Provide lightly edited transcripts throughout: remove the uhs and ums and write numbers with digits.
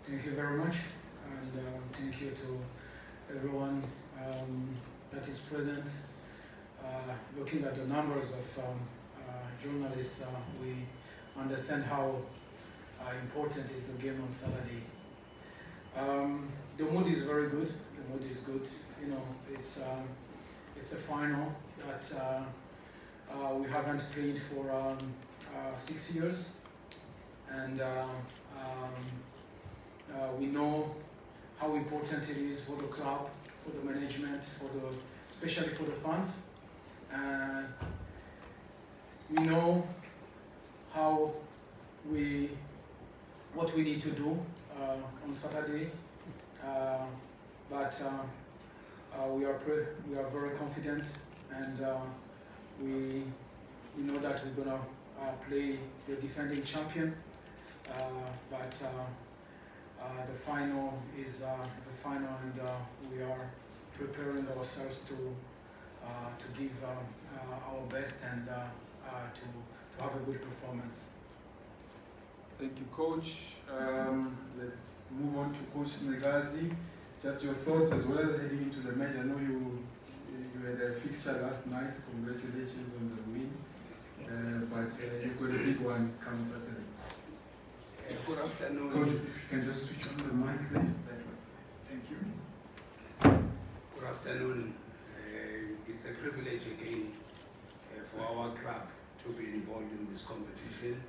Thank you very much, and thank you to everyone that is present. Looking at the numbers of journalists, we understand how important is the game on Saturday. The mood is very good. The mood is good. You know, it's a final that we haven't played for 6 years, and we know how important it is for the club, for the management, especially for the fans. And we know what we need to do on Saturday, but we are very confident, and we know that we're gonna play the defending champion, but the final is a final, and we are preparing ourselves to give our best and to have a good performance. Thank you, Coach. Let's move on to Coach Ncikazi. Just your thoughts as well heading into the match. I know you had a fixture last night. Congratulations on the win. But you've got a big one come Saturday. Good afternoon. Coach, if you can just switch on the mic there. Thank you. Good afternoon. It's a privilege again for our club to be involved in this competition.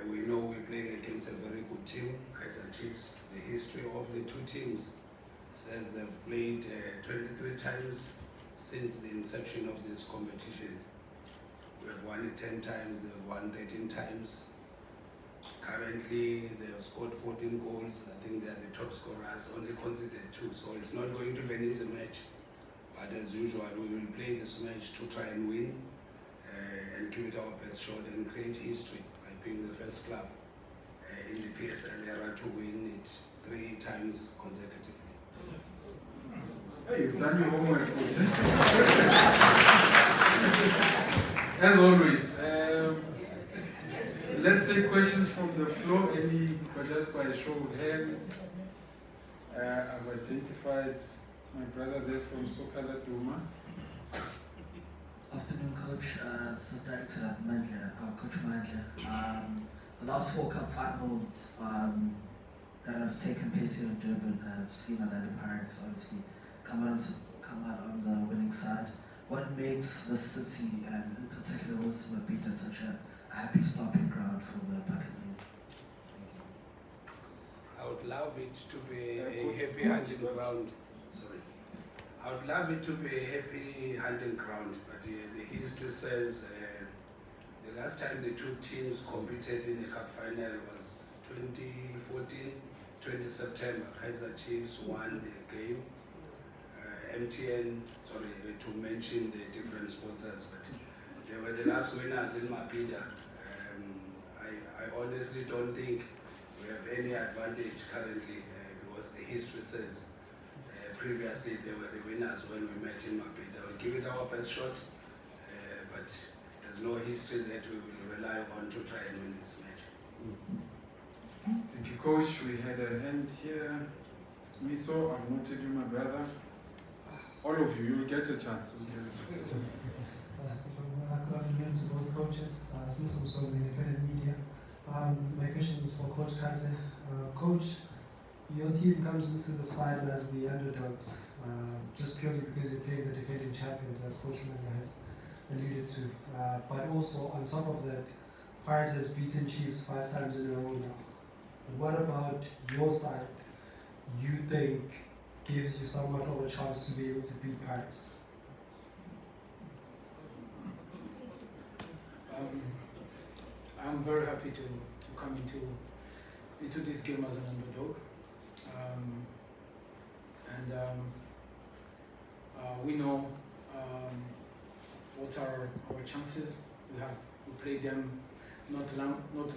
We know we're playing against a very good team, Kaizer Chiefs. The history of the two teams says they've played 23 times since the inception of this competition. We have won it 10 times, they've won 13 times. Currently, they have scored 14 goals. I think they are the top scorers, only conceded 2. So it's not going to be an easy match. But as usual, we will play this match to try and win and give it our best shot and create history by being the first club in the PSL era to win it 3 times consecutively. Hey, you've done your homework, Coach. As always, let's take questions from the floor, just by a show of hands. I've identified my brother there from Sokala Duma. Afternoon, Coach. This is Director Mandla, Coach Mandla. The last 4 cup finals that have taken place here in Durban have seen Orlando Pirates obviously come out on the winning side. What makes the city, and in particular Wilson Mabhida, such a happy stopping ground for the Buccaneers? Thank you. I would love it to be a happy hunting ground. Sorry. I would love it to be a happy hunting ground, but the history says the last time the two teams competed in the cup final was 2014, 20 September. Kaizer Chiefs won the game. MTN, sorry to mention the different sponsors, but they were the last winners in Mabhida. I honestly don't think we have any advantage currently because the history says previously they were the winners when we met in Mabhida. We'll give it our best shot, but there's no history that we will rely on to try and win this match. Thank you, Coach. We had a hand here. Smiso, I've noted you, my brother. All of you will get a chance. Good afternoon to both coaches. Smiso from the independent media. My question is for Coach Kaze. Coach, your team comes into this final as the underdogs, just purely because you're playing the defending champions, as Coach Mandla has alluded to. But also, on top of that, Pirates has beaten Chiefs 5 times in a row now. But what about your side, you think gives you somewhat of a chance to be able to beat Pirates? I'm very happy to come into this game as an underdog, we know what are our chances. We played them not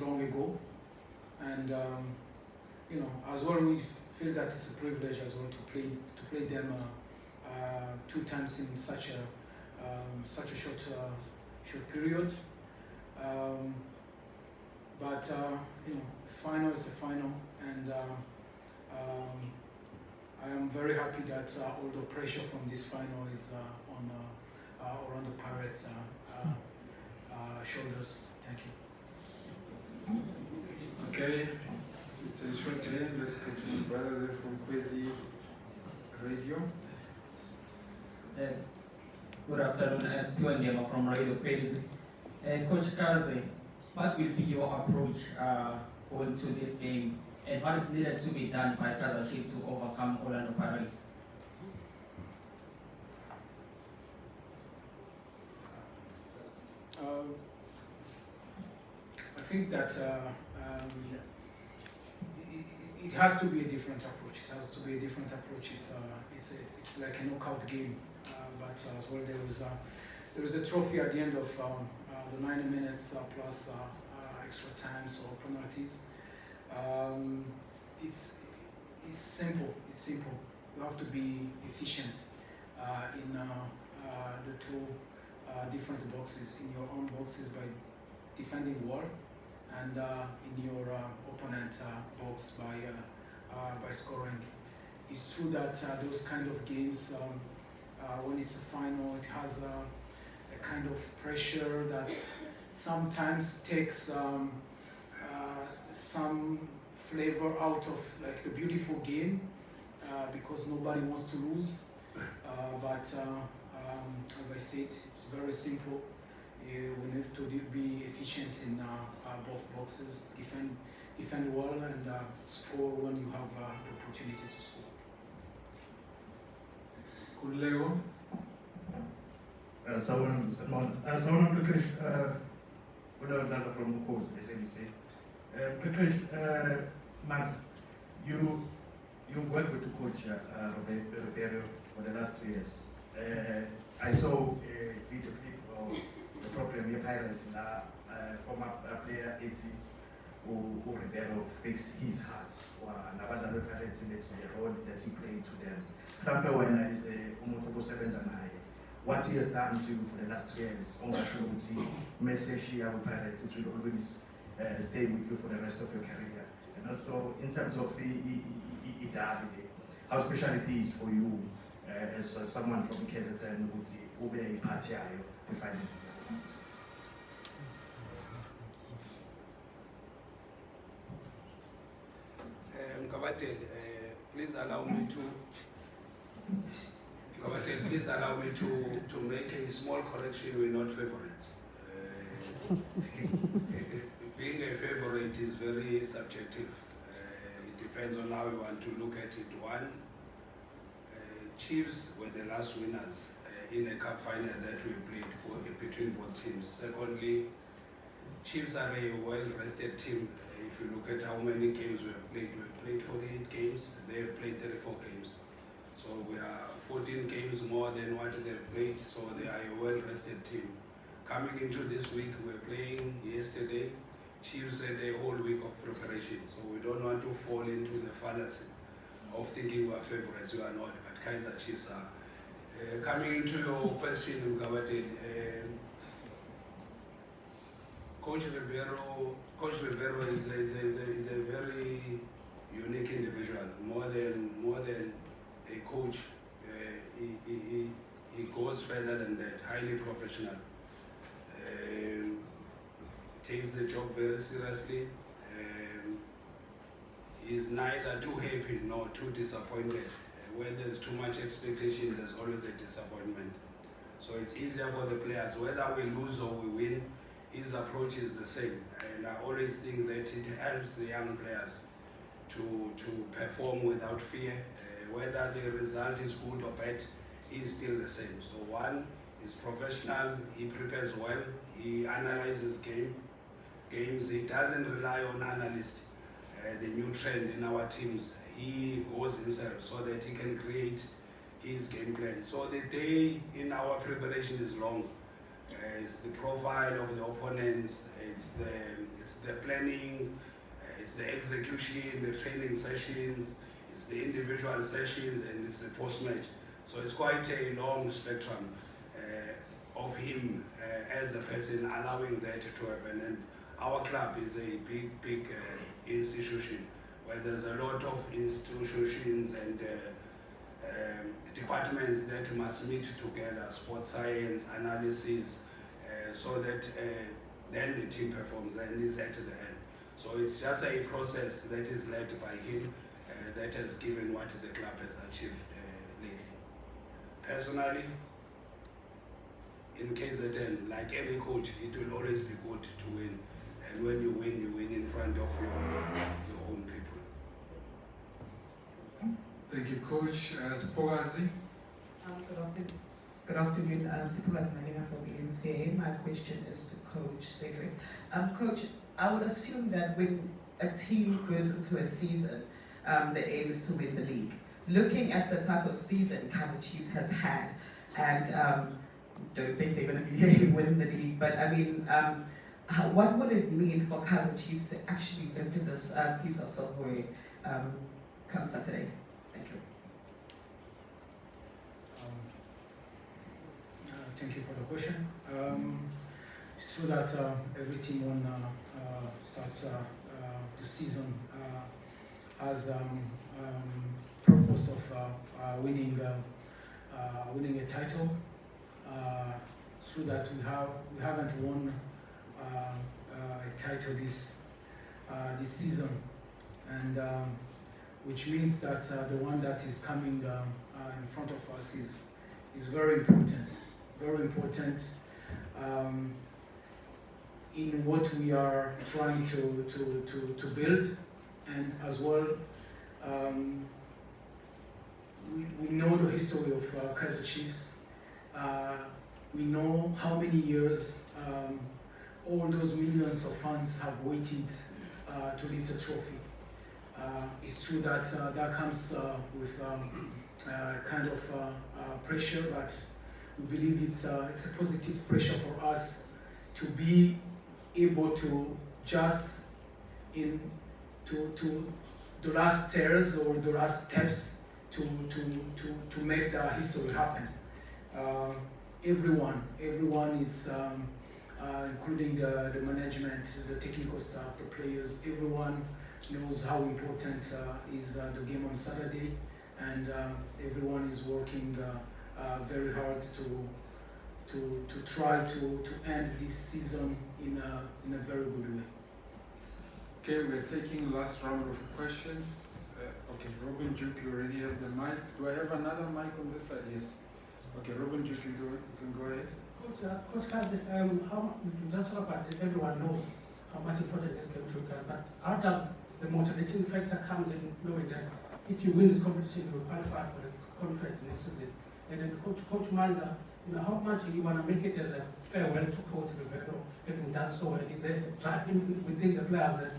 long ago, and as well we feel that it's a privilege as well to play them 2 times in such a short period. But final is a final, and and I am very happy that all the pressure from this final is on Orlando Pirates' shoulders. Thank you. Okay, it's a short game. Let's go to my brother there from Kaze Radio. Good afternoon, as Pure Gamer from Radio Kaze. Coach Kaze, what will be your approach going to this game, and what is needed to be done by Kaizer Chiefs to overcome Orlando Pirates? I think that it has to be a different approach. It has to be a different approach. It's like a knockout game, but as well there is a trophy at the end of the 90 minutes plus extra times or penalties. It's simple. It's simple. You have to be efficient in the two different boxes, in your own boxes by defending wall, and in your opponent box by scoring. It's true that those kind of games, when it's a final, it has a kind of pressure that sometimes takes some flavor out of like the beautiful game, because nobody wants to lose. But as I said, it's very simple. We need to be efficient in both boxes, defend well, and score when you have the opportunity to score. Kulego. Someone to Krish, Mandla from Kaze, SABC. Krish, man, you worked with the coach Ribeiro for the last 3 years. I saw a video clip of the problem your Pirates former player 80 who Ribeiro fixed his heart. And abazali Pirates in the role that he played to them. Sample when is the Sevens and I. What he has done to you for the last 3 years, message here with Pirates, it will always stay with you for the rest of your career. And also in terms of how special it is for you as someone from Kaze and who be a party to find it. Please allow me to make a small correction. We're not favorites. Being a favorite is very subjective. It depends on how you want to look at it. One, Chiefs were the last winners in a cup final that we played between both teams. Secondly, Chiefs are a well-rested team. If you look at how many games we have played 48 games, they have played 34 games. So we are 14 games more than what they've played, so they are a well-rested team. Coming into this week, we were playing yesterday. Chiefs had a whole week of preparation, so we don't want to fall into the fallacy of thinking we are favorites. We are not, but Kaizer Chiefs are. Coming into your question, Mkabate, Coach Ribeiro is a very unique individual. More than a coach, he goes further than that. Highly professional. Takes the job very seriously. He's neither too happy nor too disappointed. When there's too much expectation, there's always a disappointment. So it's easier for the players, whether we lose or we win, his approach is the same. And I always think that it helps the young players to perform without fear. Whether the result is good or bad, he's still the same. So one, he's professional, he prepares well, he analyzes games, he doesn't rely on analysts. The new trend in our teams, he goes himself so that he can create his game plan. So the day in our preparation is long. It's the profile of the opponents, it's the planning, it's the execution, the training sessions, it's the individual sessions, and it's the post-match. So it's quite a long spectrum of him as a person, allowing that to happen. And our club is a big institution. where there's a lot of institutions and departments that must meet together, sports science, analysis, so that then the team performs and is at the end. So it's just a process that is led by him that has given what the club has achieved lately. Personally, in KZN, like any coach, it will always be good to win. And when you win in front of your own people. Thank you, Coach. Ncikazi. Good afternoon, Supervisor Mandla from the NCA. My question is to Coach Cedric. Coach, I would assume that when a team goes into a season, the aim is to win the league. Looking at the type of season Kaizer Chiefs has had, and don't think they're going to be winning the league, but I mean, what would it mean for Kaizer Chiefs to actually lift this piece of silverware come Saturday? Thank you. Thank you for the question. It's true that every team when starts the season has purpose of winning a title. It's true that we haven't won a title this season, and which means that the one that is coming in front of us is very important. Very important in what we are trying to build, and as well we know the history of Kaizer Chiefs. We know how many years all those millions of fans have waited to lift the trophy. It's true that that comes with kind of pressure, but we believe it's a positive pressure for us to be able to just to the last stairs or the last steps to make the history happen. Everyone is including the management, the technical staff, the players. Everyone knows how important is the game on Saturday, and everyone is working very hard to try to end this season in a very good way. Okay, we're taking last round of questions. Okay, Robin Duke, you already have the mic. Do I have another mic on this side? Yes. Okay, Robin Duke, you can go ahead. Coach Kaze, just talk about it, everyone knows how much important this game to get, but how does the motivating factor comes in knowing that if you win this competition, you will qualify for the contract next season? And then Coach Mandla, how much you want to make it as a farewell to Coach Rivero, having done so, and is there driving within the players that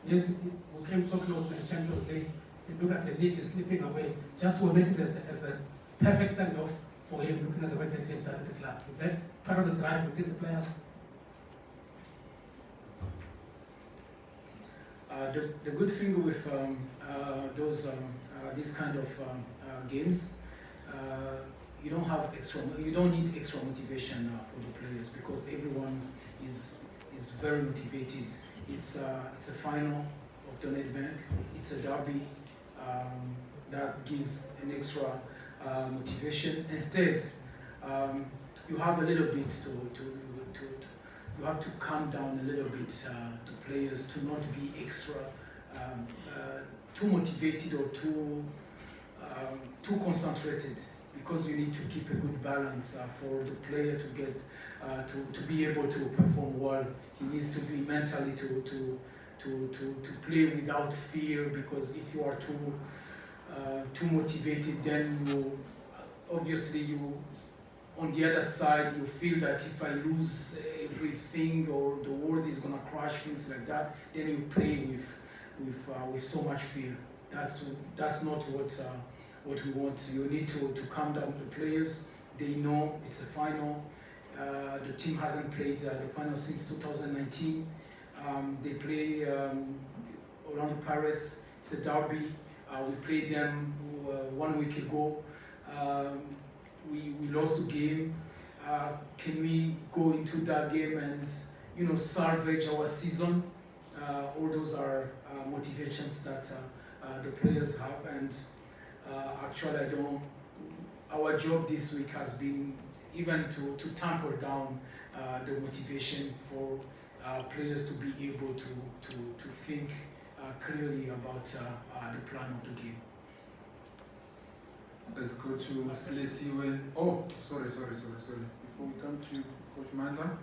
yes, we came so close to the Champions League, and look at the league is slipping away, just to make it as a perfect send-off for him, looking at the work that he has done at the club. Is that part of the drive within the players? The good thing with this kind of games, you don't need extra motivation for the players, because everyone is very motivated. It's a final of the Nedbank. It's a derby that gives an extra motivation. Instead, you have a little bit you have to calm down a little bit the players to not be extra too motivated or too concentrated, because you need to keep a good balance for the player to get to be able to perform well. He needs to be mentally to play without fear, because if you are too motivated, then you obviously on the other side you feel that if I lose everything or the world is gonna crash, things like that, then you play with so much fear. That's not what we want. You need to calm down the players. They know it's a final. The team hasn't played the final since 2019. They play Orlando Pirates. It's a derby. We played them 1 week ago. We lost the game. Can we go into that game and salvage our season? all those are motivations that the players have, and actually our job this week has been even to tamper down the motivation for players to be able to think clearly about the plan of the game. Let's go to Sletiwe. Oh, sorry. Before we come to Coach Mandla.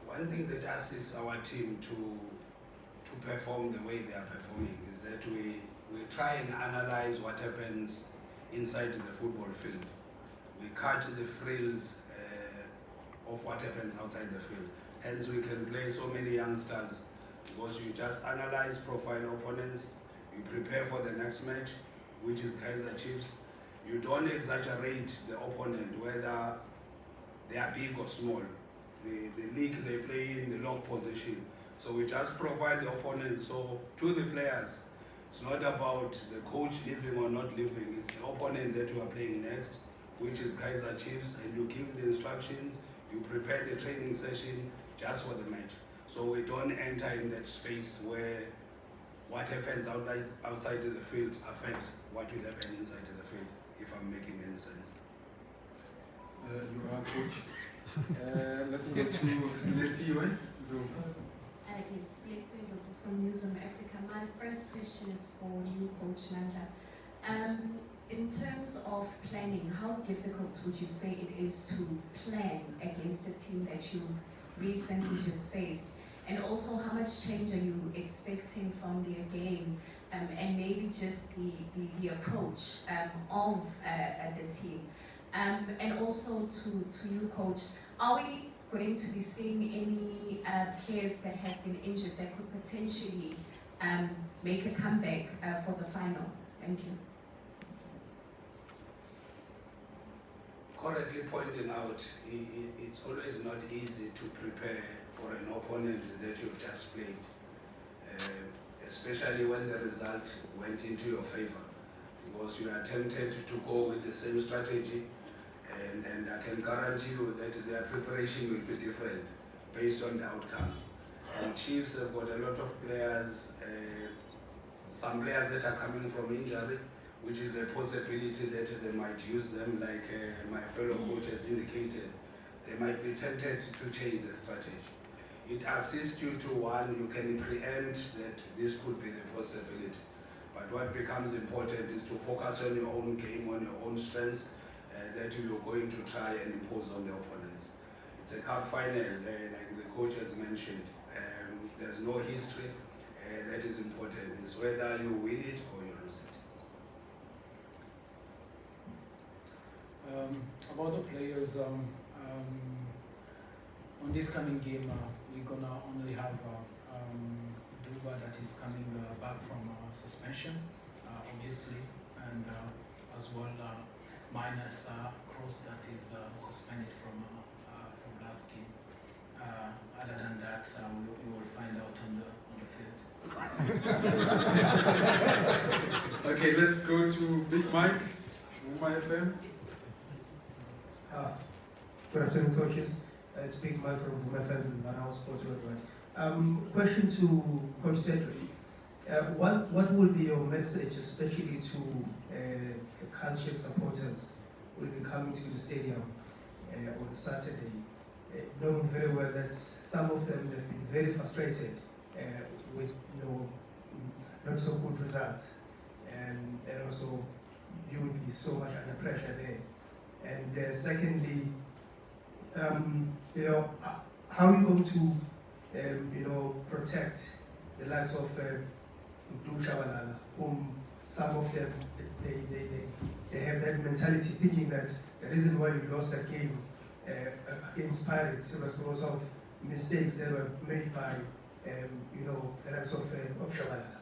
One thing that assists our team to perform the way they are performing is that we try and analyze what happens inside the football field. We cut the frills of what happens outside the field. Hence we can play so many youngsters because you just analyze profile opponents, you prepare for the next match, which is Kaizer Chiefs. You don't exaggerate the opponent, whether they are big or small. The league they play in, the long position. So we just provide the opponent. So to the players, it's not about the coach leaving or not leaving. It's the opponent that you are playing next, which is Kaizer Chiefs, and you give the instructions, you prepare the training session just for the match. So we don't enter in that space where what happens outside of the field affects what will happen inside of the field, if I'm making any sense. You are coach. Let's get to Sletiwe. Yes, Sletiwe from Newsroom Africa. My first question is for you, Coach Mandla. In terms of planning, how difficult would you say it is to plan against a team that you've recently just faced? And also, how much change are you expecting from their game, and maybe just the approach of the team? And also to you, Coach, are we going to be seeing any players that have been injured that could potentially make a comeback for the final? Thank you. Correctly pointing out, it's always not easy to prepare for an opponent that you've just played, especially when the result went into your favor, because you are tempted to go with the same strategy, and I can guarantee you that their preparation will be different based on the outcome. And Chiefs have got a lot of players, some players that are coming from injury, which is a possibility that they might use them, like my fellow coach has indicated. They might be tempted to change the strategy. It assists you to, one, you can preempt that this could be the possibility. But what becomes important is to focus on your own game, on your own strengths, that you're going to try and impose on the opponents. It's a cup final, like the coach has mentioned. There's no history, that is important. It's whether you win it or you lose it. About the players, on this coming game, we're gonna only have Duba that is coming back from suspension, obviously, and as well minus Cross that is suspended from last game. Other than that, we will find out on the field. Okay, let's go to Big Mike, Uma FM. Good afternoon, coaches. It's Big Mike from FM, Manao Sports Worldwide. Question to Coach Cedric. What will be your message, especially to the culture supporters who will be coming to the stadium on Saturday, knowing very well that some of them have been very frustrated with not so good results, and also you would be so much under pressure there. And secondly, how are you going to protect the likes of Shabalala, whom some of them they have that mentality, thinking that the reason why you lost that game against Pirates was because of mistakes that were made by the likes of Shabalala.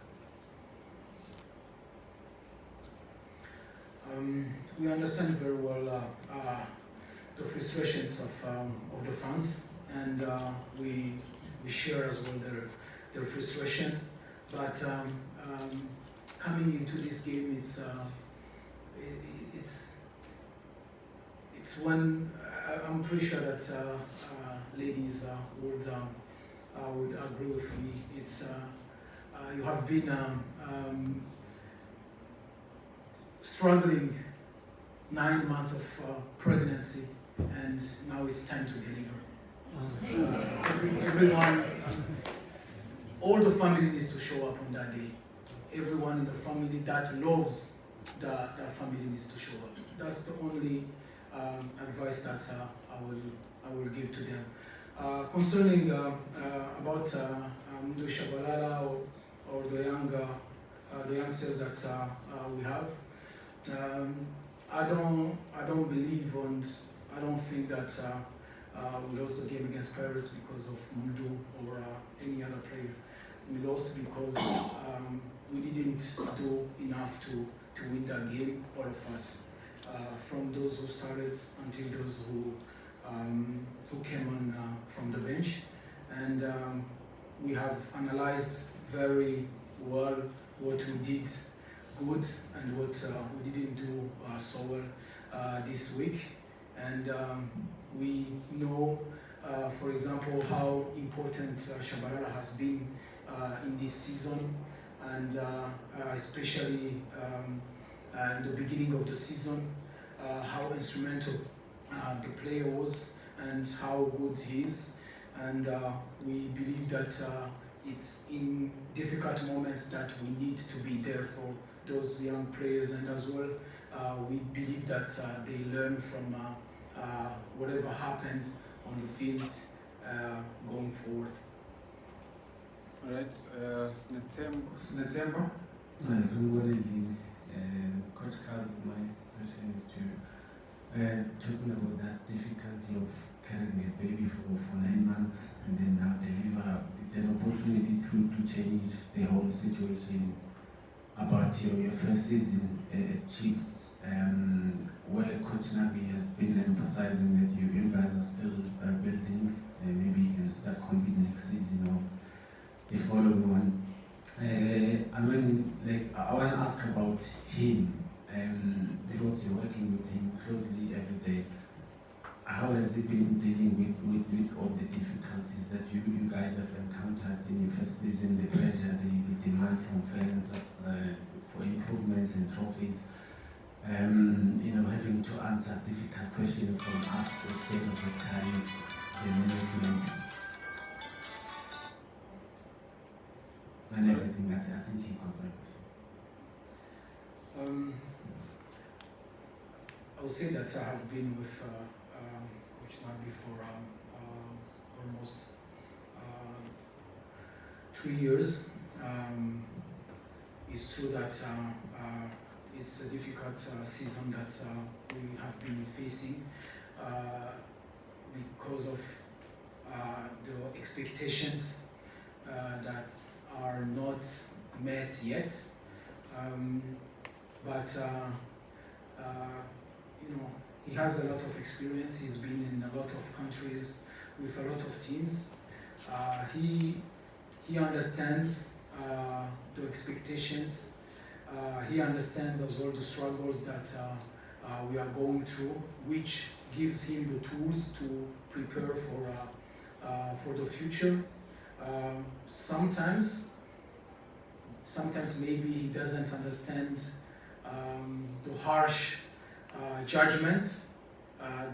We understand very well the frustrations of the fans, and we share as well their frustration. But coming into this game, it's when I'm pretty sure that ladies would would agree with me. It's you have been struggling 9 months of pregnancy, and now it's time to deliver. Everyone, all the family needs to show up on that day. Everyone in the family that loves that family needs to show up. That's the only advice that I will give to them. Concerning about Mdu Shabalala or the youngsters that we have, I don't believe and I don't think that we lost the game against Paris because of Mdu or any other player. We lost because we didn't do enough to win that game, all of us. From those who started until those who came on from the bench. And we have analyzed very well what we did good and what we didn't do so well this week. And we know, for example, how important Shabalala has been in this season, and especially in the beginning of the season, how instrumental the player was and how good he is. And we believe that it's in difficult moments that we need to be there for those young players, and as well we believe that they learn from whatever happened on the field going forward. All right, Snetemba. Coach Kaze, my question is to talking about that difficulty of carrying a baby for 9 months and then now deliver. It's an opportunity to change the whole situation about your first season at Chiefs, where Coach Nabi has been emphasizing that you guys are still building, and maybe you can start competing next season or the following one. And when, I want to ask about him, because you're working with him closely every day. How has he been dealing with all the difficulties that you guys have encountered in your first season, the pressure, the demand from fans for improvements and trophies, having to answer difficult questions from us as same as the Kaizer, the management, and everything like that? I think he got my question. I would say that I have been with Coach Nabi for almost 3 years. It's true that it's a difficult season that we have been facing because of the expectations that are not met yet. But he has a lot of experience. He's been in a lot of countries with a lot of teams. He understands the expectations. He understands as well the struggles that we are going through, which gives him the tools to prepare for the future. Sometimes maybe he doesn't understand the harsh judgment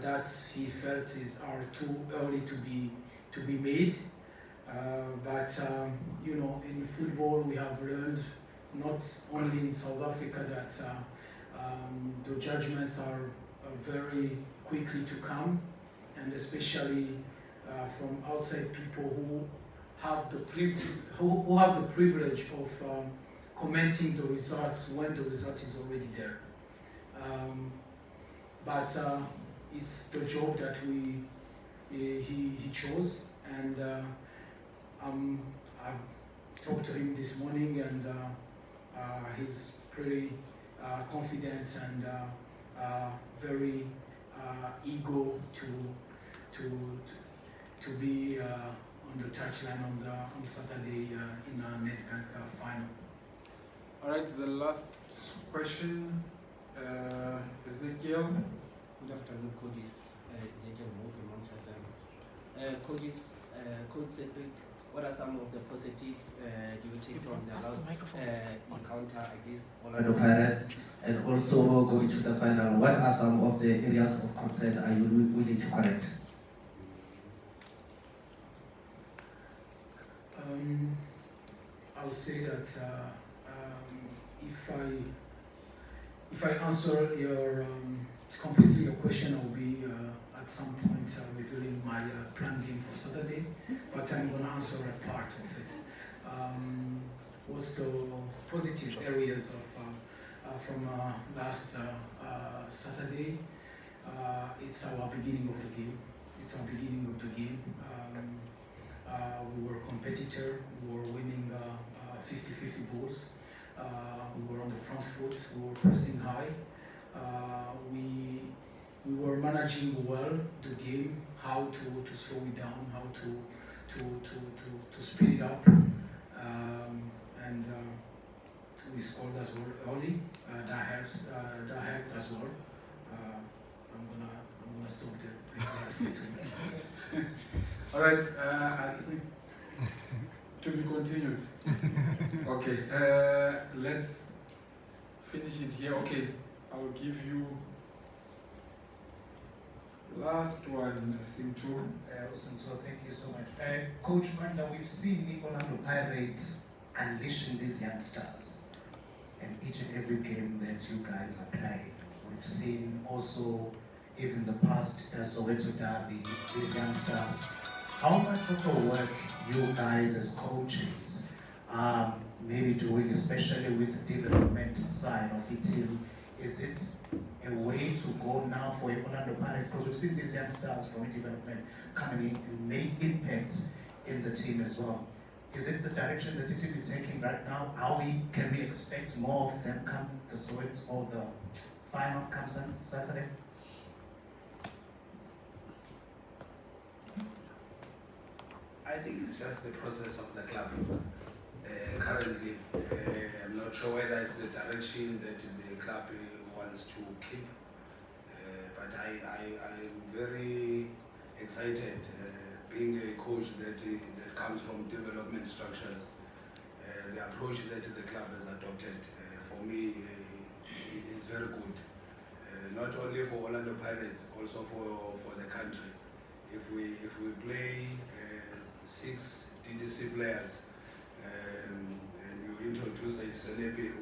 that he felt are too early to be made. But in football we have learned, not only in South Africa, that the judgments are very quickly to come, and especially from outside people who have the privilege of commenting the results when the result is already there. But it's the job that he chose, and I've talked to him this morning, and he's pretty confident and very eager to be on the touchline on Saturday in a Nedbank final. All right, the last question, Ezekiel. Good afternoon, coaches. Ezekiel Mo from Amsterdam. Coaches, Coach Cedric, what are some of the positives do you take from the last encounter against Orlando Pirates? And also going to the final, what are some of the areas of concern are you willing to correct? I would say that if I answer your completely your question, I will be at some point revealing my planned game for Saturday, but I'm going to answer a part of it. What's the positive areas of from last Saturday? It's our beginning of the game. It's our beginning of the game. We were a competitor. We were winning 50-50 balls. We were on the front foot. We were pressing high. We were managing well the game, how to slow it down, how to speed it up, and we scored as well early. That helps. That helped as well. I'm gonna stop there before I say too much. All right. I think to be continued. Okay. Let's finish it here. Okay. I will give you the last one, Sintu. So thank you so much. Coach Mandla, we've seen the Orlando Pirates unleashing these youngsters in each and every game that you guys are playing. We've seen also, even the past Soweto Derby, these youngsters. How much of the work you guys as coaches maybe doing, especially with the development side of it, is it a way to go now for Orlando Pirates? Because we've seen these youngsters from development coming in and make impacts in the team as well. Is it the direction that the team is taking right now? Can we expect more of them come the Soweto or the final come Saturday? I think it's just the process of the club. Currently, I'm not sure whether it's the direction that the club wants to keep, but I'm very excited being a coach that comes from development structures. The approach that the club has adopted for me is very good. Not only for Orlando Pirates, also for the country. If we play 6 DDC players and you introduce a Selebi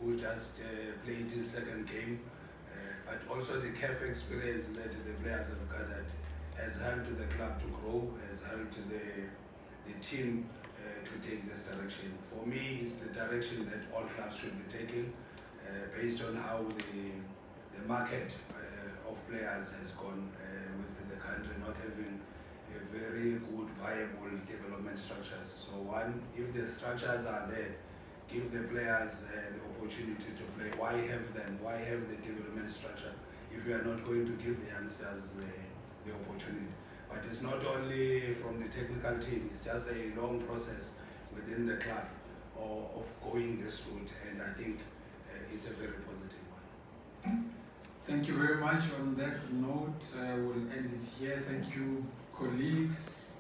who just played his second game, but also the CAF experience that the players have gathered has helped the club to grow, has helped the team to take this direction. For me, it's the direction that all clubs should be taking based on how the market of players has gone within the country, not having a very good, viable development structures. So one, if the structures are there, give the players the opportunity to play. Why have them? Why have the development structure if you are not going to give the youngsters the opportunity? But it's not only from the technical team, it's just a long process within the club of going this route, and I think it's a very positive one. Thank you very much. On that note, we'll end it here. Thank you, colleagues.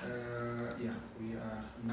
We are now